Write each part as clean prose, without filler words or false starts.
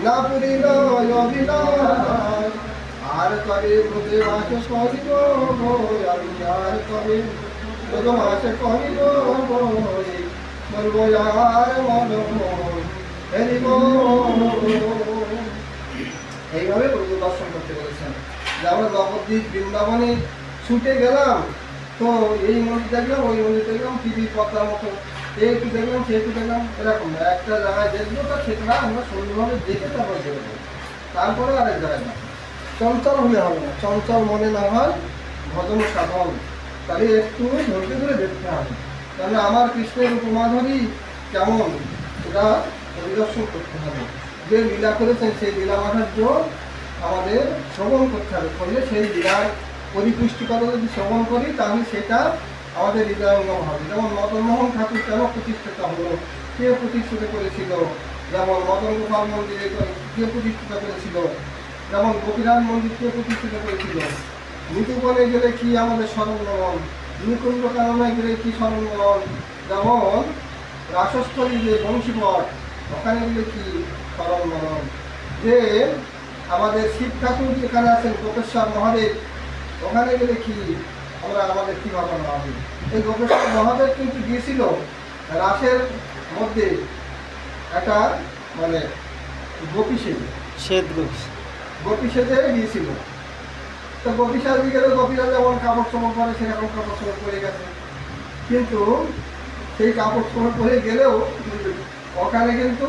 না পুরিল অভিনয়, আর তবে ব্রতে মাসে কহিব আমি, আর তবে ব্রত মাসে কহিব বলবো আর মন হেরিব। এইভাবে প্রভু দর্শন করতে বলেছেন যে আমরা নবদ্বীপ বৃন্দাবনে ছুটে গেলাম, তো এই মন্দির দেখলাম, ওই মন্দির দেখলাম, টিভি পর্দার মতো একটু দেখলাম, সে একটু দেখলাম, এরকম না। একটা জায়গায় দেখবো, তা সেটা আমরা সুন্দরভাবে দেখে তারপর দেখবো, তারপরে আরেক জায়গায় যাবো। চঞ্চল হলে হবে না, চঞ্চল মনে না হয় ভজন সাধন, তাহলে একটু ধৈর্য ধরে দেখতে হবে। তাহলে আমার কৃষ্ণের উপমাধুরী কেমন সেটা পরিদর্শন করতে হবে। যে লীলা করেছেন সেই লীলা মাহাত্ম্য আমাদের শ্রবণ করতে হবে, করলে সেই লীলার পরিপুষ্টিকতা যদি শ্রবণ করি তাহলে সেটা আমাদের হৃদয়ঙ্গম হবে। যেমন মদনমোহন ঠাকুর কেন প্রতিষ্ঠিত হলো, কে প্রতিষ্ঠিত করেছিল, যেমন মদন গোপাল মন্দিরে কে প্রতিষ্ঠিত করেছিল, যেমন গোপীনাথ মন্দির কে প্রতিষ্ঠিত করেছিল, নিতুবনে গেলে কি আমাদের স্মরণমরণ, নিকুঞ্জ কারণে গেলে কি স্মরণমরণ, যেমন রাসস্থলী যে বংশীপট ওখানে গেলে কি স্মরণমরণ, যে আমাদের শিব ঠাকুর যেখানে আছেন গোপেশ্বর মহাদেব ওখানে গেলে কি আমরা আমাদের কী ভাবনা হবে। এই গোপেশ্বর মহাদেব কিন্তু গিয়েছিল রাসের মধ্যে একটা মানে গোপী সেজে গিয়েছিল। তো গোপী সাজে গেলে গোপীরা যেমন কাপড় চোপড় পরে সেরকম কাপড় চোপড় পরে গেছে, কিন্তু সেই কাপড় চোপড় পরে গেলেও ওখানে কিন্তু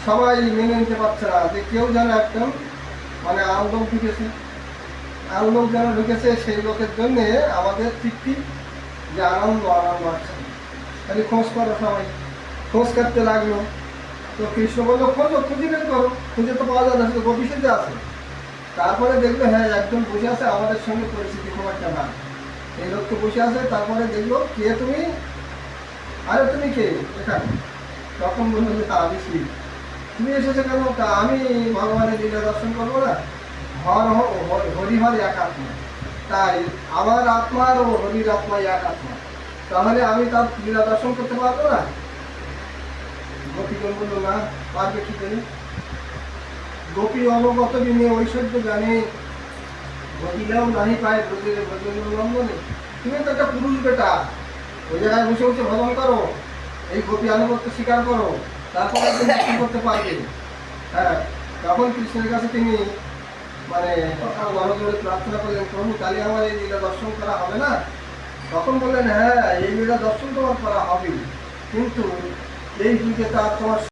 সবাই মেনে নিতে পারছে না, যে কেউ যেন একদম মানে আন্দোলন ঢুকেছে, আন্দোলন যেন ঢুকেছে, সেই লোকের জন্যে আমাদের তৃপ্তি যে আনন্দ আছে। খালি খোঁজ করো, সবাই খোঁজ করতে লাগলো। তো কৃষ্ণ বললো খোঁজো, খুঁজে বের করো, খুঁজে তো পাওয়া যায় না, শুধু গোপী সেজে আছে। তারপরে দেখলো হ্যাঁ একজন বসে আছে, আমাদের সঙ্গে পরিস্থিতি খুব একটা না, এই লোক তো বসে আছে। তারপরে দেখলো কে তুমি, আরে তুমি কে এখানে? তখন বললো যে আমি শিব। তুমি এসেছো কেন? তা আমি ভগবানের লীলা দর্শন করবো না, হরিহর এক আত্মা, তাই আমার আত্মা আর হরির আত্মা এক আত্মা, তাহলে আমি তার লীলা দর্শন করতে পারবো না? গোপীগণ বললো না, পারবে কি করে? গোপী অবগত বিনে ঐশ্বর্য জানে, বদিলেও নাহি পায় ব্রজলম্বনে। তুমি তো একটা পুরুষ বেটা, ওই জায়গায় বসে বসে ভজন করো, এই গোপী আনুগত্য স্বীকার করো, তারপরে একদিন কি করতে পারবে। হ্যাঁ, তখন কৃষ্ণের কাছে তিনি মানে গণজোড়ে প্রার্থনা করলেন, প্রভু তাহলে আমার এই লীলা দর্শন করা হবে না? তখন বললেন হ্যাঁ, এই লীলা দর্শন তোমার করা হবে, কিন্তু এই যুগে তার তোমার